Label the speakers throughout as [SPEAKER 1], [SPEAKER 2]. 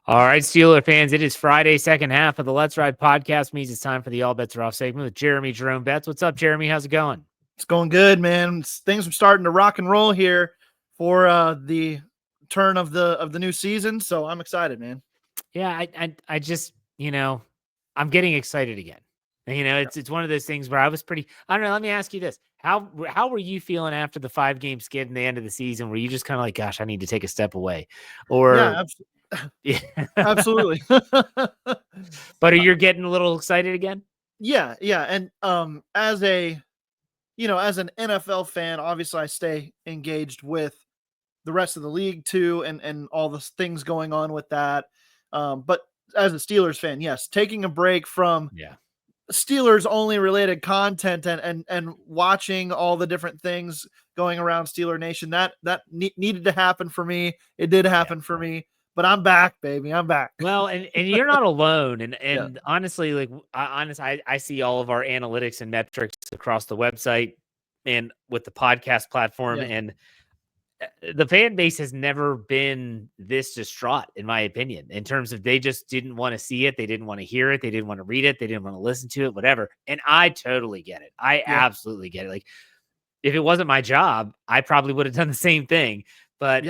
[SPEAKER 1] All right, Steeler fans, it is Friday, second half of the Let's Ride podcast. Means it's time for the All Betz Are Off segment with Jeremy Betz. What's up, Jeremy? How's it going?
[SPEAKER 2] It's going good, man. Things are starting to rock and roll here for the turn of the new season. So I'm excited, man.
[SPEAKER 1] Yeah, I just, I'm getting excited again. It's one of those things where I was pretty. I don't know. Let me ask you this: How were you feeling after the 5-game skid in the end of the season? Were you just kind of like, gosh, I need to take a step away, or
[SPEAKER 2] yeah, absolutely.
[SPEAKER 1] But you're getting a little excited again?
[SPEAKER 2] Yeah. And as an NFL fan, obviously I stay engaged with the rest of the league too, and all the things going on with that. But as a Steelers fan, yes, taking a break from Steelers only related content and watching all the different things going around Steeler Nation, that needed to happen for me. It did happen for me. But I'm back, baby. I'm back.
[SPEAKER 1] Well, and you're not alone. And honestly, like I see all of our analytics and metrics across the website and with the podcast platform, and the fan base has never been this distraught, in my opinion, in terms of they just didn't want to see it, they didn't want to hear it, they didn't want to read it, they didn't want to listen to it, whatever. And I totally get it. I absolutely get it. Like, if it wasn't my job, I probably would have done the same thing. But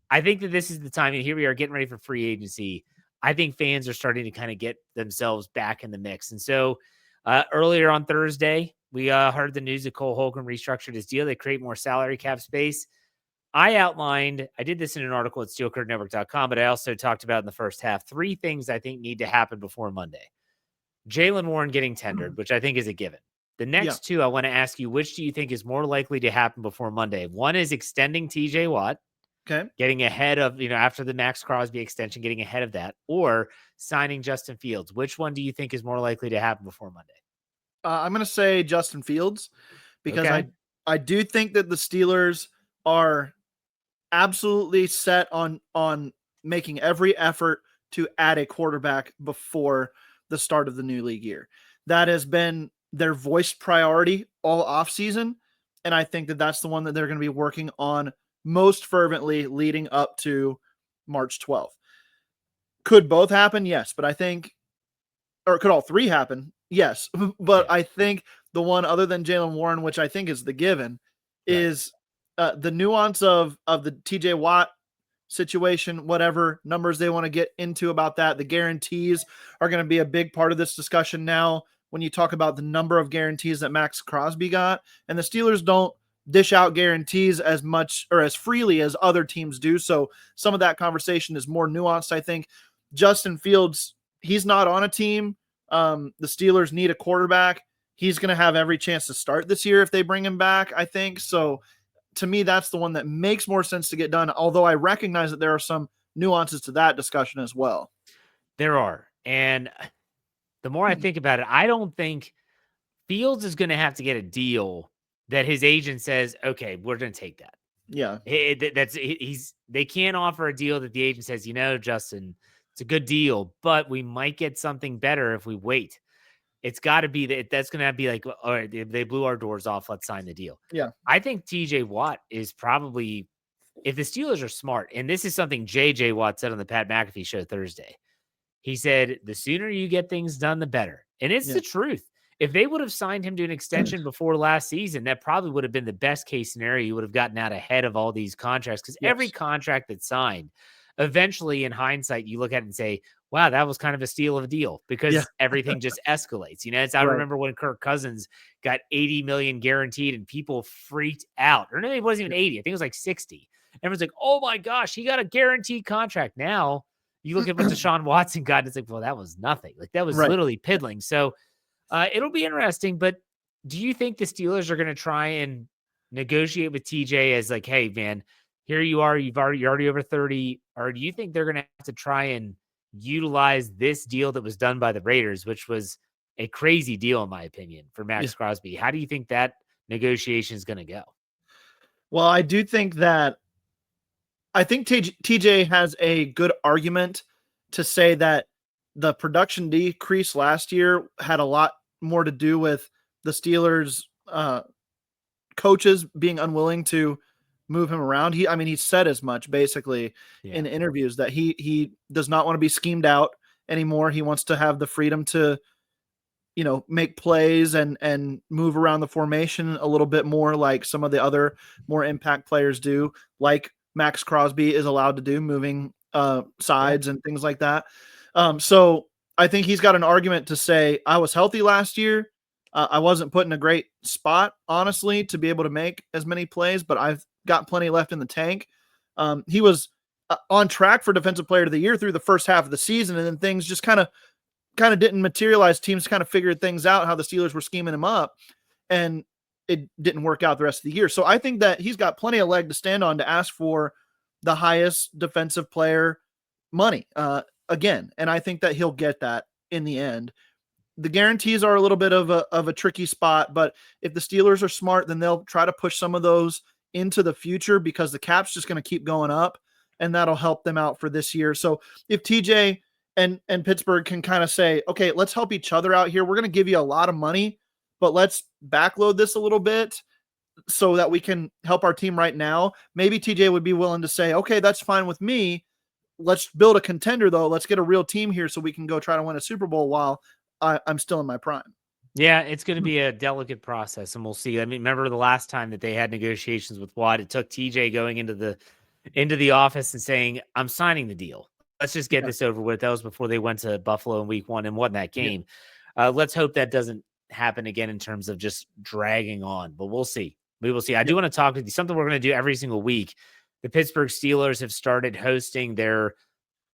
[SPEAKER 1] I think that this is the time, and here we are getting ready for free agency. I think fans are starting to kind of get themselves back in the mix. And so earlier on Thursday, we heard the news that Cole Holcomb restructured his deal. They create more salary cap space. I did this in an article at steelcurtainnetwork.com, but I also talked about in the first half 3 things I think need to happen before Monday. Jaylen Warren getting tendered, which I think is a given. The next 2, I want to ask you, which do you think is more likely to happen before Monday? One is extending TJ Watt.
[SPEAKER 2] Okay.
[SPEAKER 1] Getting ahead of, after the Max Crosby extension, getting ahead of that, or signing Justin Fields. Which one do you think is more likely to happen before Monday?
[SPEAKER 2] I'm going to say Justin Fields, because I do think that the Steelers are absolutely set on making every effort to add a quarterback before the start of the new league year. That has been their voiced priority all offseason, and I think that that's the one that they're going to be working on most fervently leading up to March 12th. Could both happen? Yes. But I think, or could all 3 happen? Yes. But I think the one other than Jaylen Warren, which I think is the given, is the nuance of the TJ Watt situation, whatever numbers they want to get into about that. The guarantees are going to be a big part of this discussion now when you talk about the number of guarantees that Max Crosby got. And the Steelers don't dish out guarantees as much or as freely as other teams do. So some of that conversation is more nuanced, I think. Justin Fields, he's not on a team. The Steelers need a quarterback. He's going to have every chance to start this year if they bring him back, I think. So to me, that's the one that makes more sense to get done, although I recognize that there are some nuances to that discussion as well.
[SPEAKER 1] There are. And the more I think about it, I don't think Fields is going to have to get a deal that his agent says, okay, we're going to take that.
[SPEAKER 2] Yeah.
[SPEAKER 1] They can't offer a deal that the agent says, Justin, it's a good deal, but we might get something better if we wait. It's got to be that's going to be like, all right, they blew our doors off. Let's sign the deal.
[SPEAKER 2] Yeah.
[SPEAKER 1] I think TJ Watt is probably, if the Steelers are smart, and this is something JJ Watt said on the Pat McAfee show Thursday. He said, the sooner you get things done, the better. And it's the truth. If they would have signed him to an extension before last season, that probably would have been the best case scenario. You would have gotten out ahead of all these contracts, because every contract that's signed, eventually in hindsight, you look at it and say, wow, that was kind of a steal of a deal, because everything just escalates. I remember when Kirk Cousins got $80 million guaranteed and people freaked out. Or no, it wasn't even 80. I think it was like 60. Everyone's like, oh my gosh, he got a guaranteed contract. Now you look at what Deshaun Watson got, and it's like, well, that was nothing. Like, that was literally piddling. So it'll be interesting, but do you think the Steelers are going to try and negotiate with TJ as like, hey, man, here you are, you're already over 30, or do you think they're going to have to try and utilize this deal that was done by the Raiders, which was a crazy deal, in my opinion, for Max Crosby? How do you think that negotiation is going to go?
[SPEAKER 2] Well, I do think that TJ has a good argument to say that the production decrease last year had a lot more to do with the Steelers coaches being unwilling to move him around. He said as much basically in interviews that he does not want to be schemed out anymore. He wants to have the freedom to, make plays and move around the formation a little bit more like some of the other more impact players do, like Max Crosby is allowed to do, moving sides and things like that. So I think he's got an argument to say, I was healthy last year. I wasn't put in a great spot, honestly, to be able to make as many plays, but I've got plenty left in the tank. He was on track for Defensive Player of the Year through the first half of the season, and then things just kind of didn't materialize. Teams kind of figured things out, how the Steelers were scheming him up, and it didn't work out the rest of the year. So I think that he's got plenty of leg to stand on to ask for the highest defensive player money again, and I think that he'll get that in the end. The guarantees are a little bit of a tricky spot, but if the Steelers are smart, then they'll try to push some of those into the future because the cap's just going to keep going up, and that'll help them out for this year. So if TJ and Pittsburgh can kind of say, okay, let's help each other out here. We're going to give you a lot of money, but let's backload this a little bit so that we can help our team right now. Maybe TJ would be willing to say, okay, that's fine with me. Let's build a contender though. Let's get a real team here so we can go try to win a Super Bowl while I'm still in my prime.
[SPEAKER 1] Yeah, it's going to be a delicate process, and we'll see. I mean, remember the last time that they had negotiations with Watt? It took TJ going into the office and saying, "I'm signing the deal. Let's just get this over with." That was before they went to Buffalo in Week 1 and won that game. Let's hope that doesn't happen again in terms of just dragging on, but we'll see. We will see. I do want to talk with you. Something we're going to do every single week. The Pittsburgh Steelers have started hosting their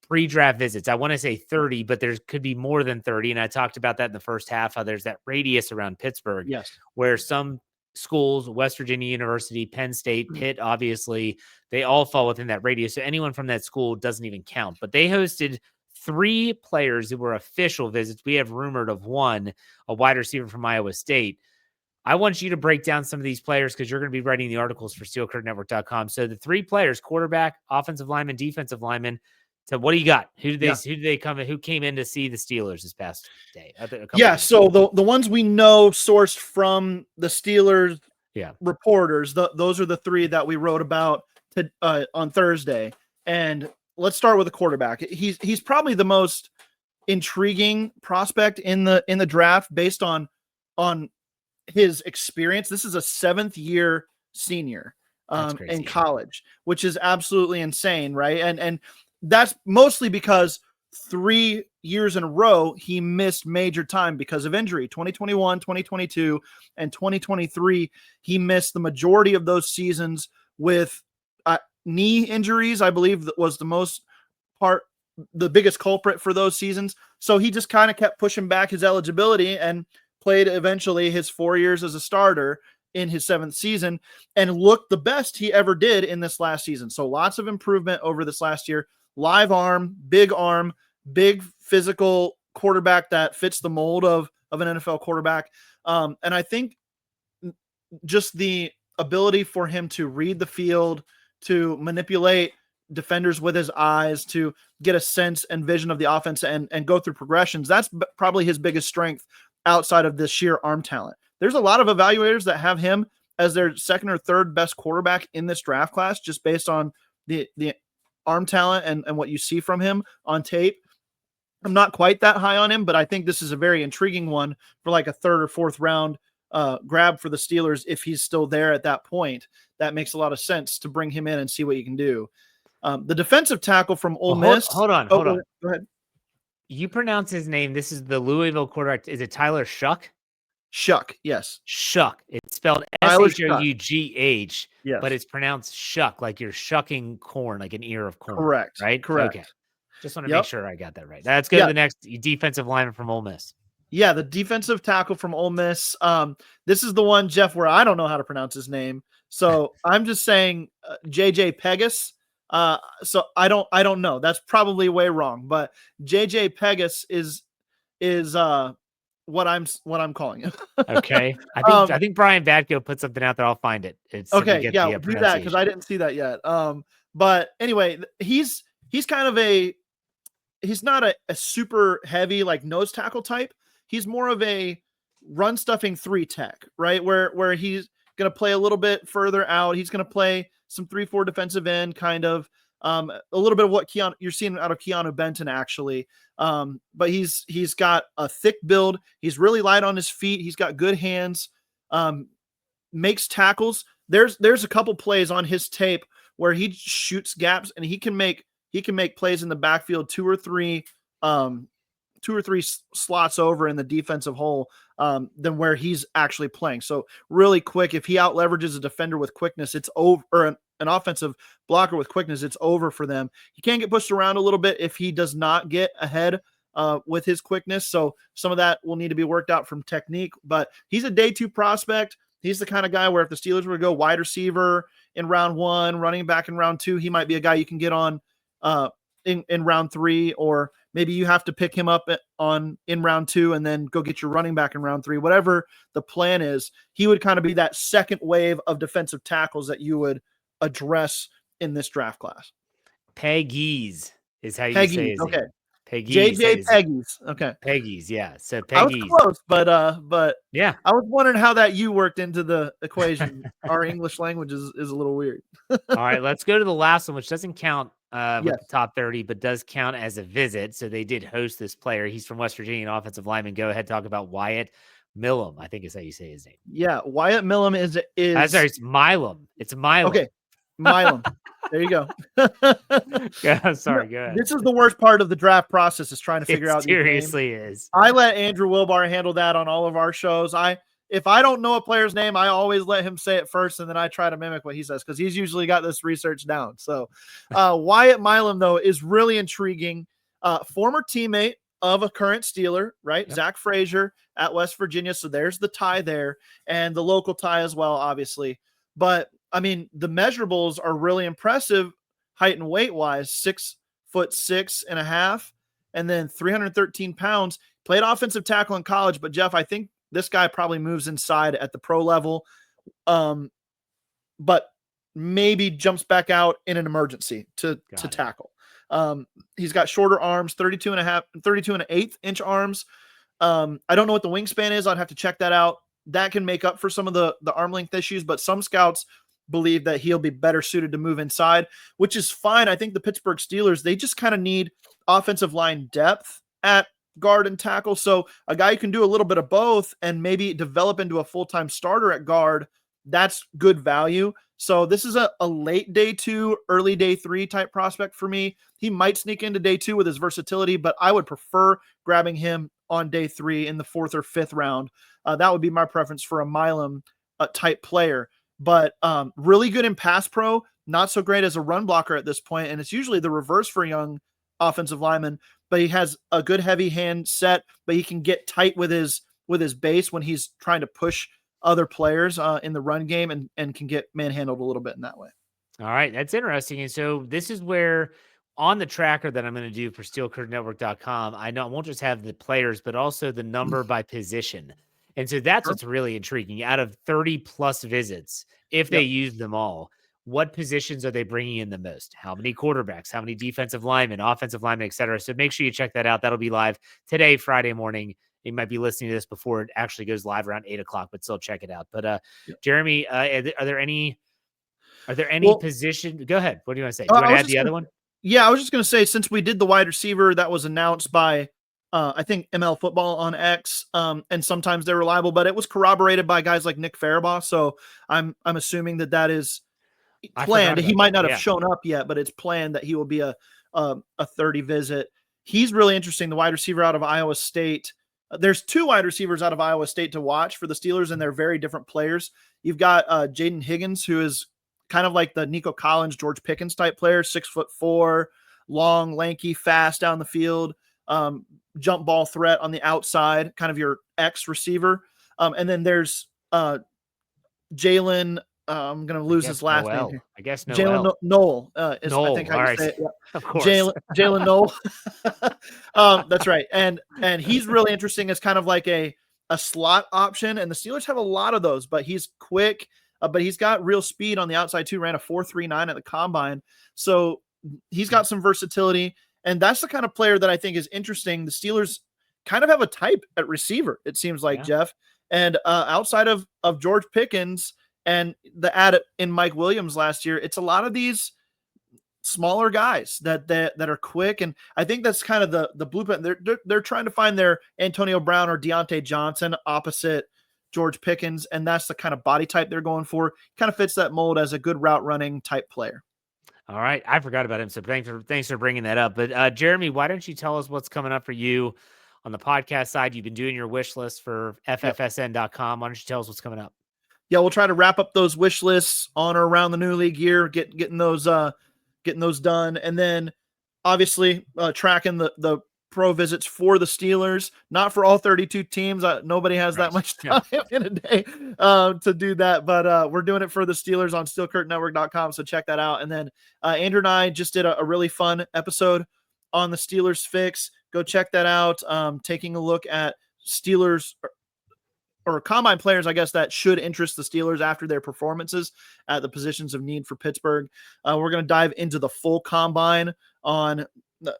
[SPEAKER 1] pre-draft visits. I want to say 30, but there could be more than 30. And I talked about that in the first half, how there's that radius around Pittsburgh, where some schools, West Virginia University, Penn State, Pitt, obviously, they all fall within that radius. So anyone from that school doesn't even count. But they hosted 3 players who were official visits. We have rumored of one, a wide receiver from Iowa State. I want you to break down some of these players because you're going to be writing the articles for SteelCurtainNetwork.com. So the 3 players, quarterback, offensive lineman, defensive lineman. So what do you got? Who came in to see the Steelers this past day?
[SPEAKER 2] So the ones we know sourced from the Steelers reporters, those are the 3 that we wrote about on Thursday. And let's start with the quarterback. He's probably the most intriguing prospect in the draft based on his experience. This is a 7th year senior in college, which is absolutely insane, right? And that's mostly because 3 years in a row, he missed major time because of injury. 2021, 2022, and 2023, he missed the majority of those seasons with knee injuries, I believe that was the biggest culprit for those seasons. So he just kind of kept pushing back his eligibility and played eventually his 4 years as a starter in his 7th season and looked the best he ever did in this last season. So lots of improvement over this last year. Live arm, big physical quarterback that fits the mold of an NFL quarterback. And I think just the ability for him to read the field, to manipulate defenders with his eyes, to get a sense and vision of the offense and go through progressions, that's probably his biggest strength outside of this sheer arm talent. There's a lot of evaluators that have him as their 2nd or 3rd best quarterback in this draft class, just based on the arm talent and what you see from him on tape. I'm not quite that high on him, but I think this is a very intriguing one for like a 3rd or 4th round grab for the Steelers. If he's still there at that point, that makes a lot of sense to bring him in and see what you can do. The defensive tackle from Ole Miss.
[SPEAKER 1] Hold on.
[SPEAKER 2] Go ahead.
[SPEAKER 1] You pronounce his name. This is the Louisville quarterback. Is it Tyler Shuck?
[SPEAKER 2] Shuck, yes.
[SPEAKER 1] Shuck. It's spelled Shough, but it's pronounced shuck, like you're shucking corn, like an ear of corn.
[SPEAKER 2] Correct.
[SPEAKER 1] Right?
[SPEAKER 2] Correct.
[SPEAKER 1] Okay. Just want to make sure I got that right. Let's go to the next defensive lineman from Ole Miss.
[SPEAKER 2] Yeah, the defensive tackle from Ole Miss. This is the one, Jeff, where I don't know how to pronounce his name. So I'm just saying JJ Pegas. So I don't know. That's probably way wrong, but JJ Pegas is what I'm calling it.
[SPEAKER 1] Okay. I think Brian Batko put something out there. I'll find it.
[SPEAKER 2] Okay. Yeah, do that because I didn't see that yet. But anyway, he's kind of he's not a super heavy like nose tackle type. He's more of a run stuffing 3 tech, right? Where he's going to play a little bit further out. He's going to play some 3-4 defensive end kind of. A little bit of what you're seeing out of Keanu Benton, actually. But he's got a thick build. He's really light on his feet. He's got good hands, makes tackles. There's a couple plays on his tape where he shoots gaps, and he can make plays in the backfield, two or three slots over in the defensive hole than where he's actually playing. So really quick, if he out leverages a defender with quickness, it's over, or an offensive blocker with quickness, it's over for them. He can get pushed around a little bit if he does not get ahead with his quickness. So some of that will need to be worked out from technique, but he's a day 2 prospect. He's the kind of guy where if the Steelers were to go wide receiver in round 1, running back in round 2, he might be a guy you can get on in round 3, or maybe you have to pick him up in round 2 and then go get your running back in round 3. Whatever the plan is, he would kind of be that second wave of defensive tackles that you would address in this draft class.
[SPEAKER 1] Peggies is how you say his
[SPEAKER 2] okay.
[SPEAKER 1] name.
[SPEAKER 2] Peggies. JJ Peggies. Okay.
[SPEAKER 1] Peggies, yeah. So Peggies.
[SPEAKER 2] I was close, but
[SPEAKER 1] yeah.
[SPEAKER 2] I was wondering how that U worked into the equation. Our English language is a little weird.
[SPEAKER 1] All right, let's go to the last one, which doesn't count with
[SPEAKER 2] Yes.
[SPEAKER 1] the top 30, but does count as a visit. So they did host this player. He's from West Virginia, an offensive lineman. Go ahead, talk about Wyatt Millam, I think is how you say his name.
[SPEAKER 2] Yeah, Wyatt Millam is
[SPEAKER 1] sorry, it's Milam. It's Milam.
[SPEAKER 2] Okay, Milam. There you go.
[SPEAKER 1] Yeah, sorry, go ahead.
[SPEAKER 2] This is the worst part of the draft process, is trying to figure out.
[SPEAKER 1] Seriously is.
[SPEAKER 2] I let Andrew Wilbar handle that on all of our shows. If I don't know a player's name, I always let him say it first, and then I try to mimic what he says, because he's usually got this research down. So Wyatt Millam, though, is really intriguing. Former teammate of a current Steeler, right? Yep. Zach Frazier at West Virginia. So there's the tie there, and the local tie as well, obviously. But I mean, the measurables are really impressive, height and weight wise. 6'6.5", and then 313 pounds. Played offensive tackle in college, but Jeff, I think this guy probably moves inside at the pro level, but maybe jumps back out in an emergency to tackle. He's got shorter arms, 32 and an eighth inch arms. I don't know what the wingspan is. I'd have to check that out. That can make up for some of the arm length issues, but some scouts believe that he'll be better suited to move inside, which is fine. I think the Pittsburgh Steelers, they just kind of need offensive line depth at guard and tackle. So a guy who can do a little bit of both and maybe develop into a full-time starter at guard, that's good value. So this is a late day 2, early day 3 type prospect for me. He might sneak into day 2 with his versatility, but I would prefer grabbing him on day 3 in the 4th or 5th round. That would be my preference for a Milam type player. But really good in pass pro, not so great as a run blocker at this point. And it's usually the reverse for young offensive linemen, but he has a good heavy hand set, but he can get tight with his base when he's trying to push other players in the run game, and can get manhandled a little bit in that way.
[SPEAKER 1] All right. That's interesting. And so this is where on the tracker that I'm going to do for SteelCurtainNetwork.com, I won't just have the players, but also the number by position. And so that's what's really intriguing. Out of 30 plus visits, if they use them all, what positions are they bringing in the most? How many quarterbacks? How many defensive linemen, offensive linemen, et cetera? So make sure you check that out. That'll be live today, Friday morning. You might be listening to this before it actually goes live around 8 o'clock, but still check it out. But Jeremy, are there any position? Go ahead. What do you want to say? Do you want to add the other one?
[SPEAKER 2] Yeah, I was just going to say, since we did the wide receiver that was announced by I think ML Football on X, and sometimes they're reliable, but it was corroborated by guys like Nick Farabaugh. So I'm assuming that is planned. He might not have shown up yet, but it's planned that he will be a 30 visit. He's really interesting. The wide receiver out of Iowa State. There's 2 wide receivers out of Iowa State to watch for the Steelers, and they're very different players. You've got Jaden Higgins, who is kind of like the Nico Collins, George Pickens type player, 6'4", long, lanky, fast down the field. Jump ball threat on the outside, kind of your X receiver. And then there's Jalen. I'm going to lose his last name here.
[SPEAKER 1] I guess
[SPEAKER 2] Jalen Noel is, I think, how you say it. Yeah.
[SPEAKER 1] Of course.
[SPEAKER 2] Jalen Noel. That's right. And he's really interesting as kind of like a slot option. And the Steelers have a lot of those, but he's quick, but he's got real speed on the outside too. Ran a 4.39 at the combine. So he's got some versatility. And that's the kind of player that I think is interesting. The Steelers kind of have a type at receiver, it seems like, Jeff. And outside of George Pickens And the add in Mike Williams last year, it's a lot of these smaller guys that are quick. And I think that's kind of the blueprint. They're trying to find their Antonio Brown or Deontay Johnson opposite George Pickens. And that's the kind of body type they're going for. Kind of fits that mold as a good route running type player.
[SPEAKER 1] All right. I forgot about him. So thanks for bringing that up. But Jeremy, why don't you tell us what's coming up for you on the podcast side? You've been doing your wish list for ffsn.com. Why don't you tell us what's coming up?
[SPEAKER 2] Yeah, we'll try to wrap up those wish lists on or around the new league year, getting those done. And then obviously tracking the pro visits for the Steelers, not for all 32 teams. Nobody has that much time in a day to do that, but we're doing it for the Steelers on steelcurtainnetwork.com. So check that out. And then Andrew and I just did a really fun episode on the Steelers Fix. Go check that out. Taking a look at Steelers or combine players, I guess, that should interest the Steelers after their performances at the positions of need for Pittsburgh. We're going to dive into the full combine on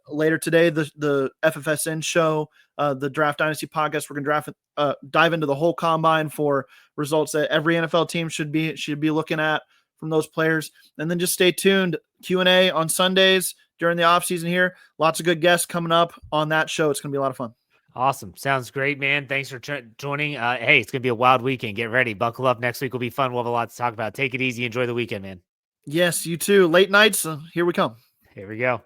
[SPEAKER 2] later today, the FFSN show, the Draft Dynasty podcast. We're going to dive into the whole combine for results that every NFL team should be looking at from those players. And then just stay tuned. Q&A on Sundays during the offseason here. Lots of good guests coming up on that show. It's going to be a lot of fun.
[SPEAKER 1] Awesome. Sounds great, man. Thanks for joining. Hey, it's going to be a wild weekend. Get ready. Buckle up. Next week will be fun. We'll have a lot to talk about. Take it easy. Enjoy the weekend, man.
[SPEAKER 2] Yes, you too. Late nights. Here we come.
[SPEAKER 1] Here we go.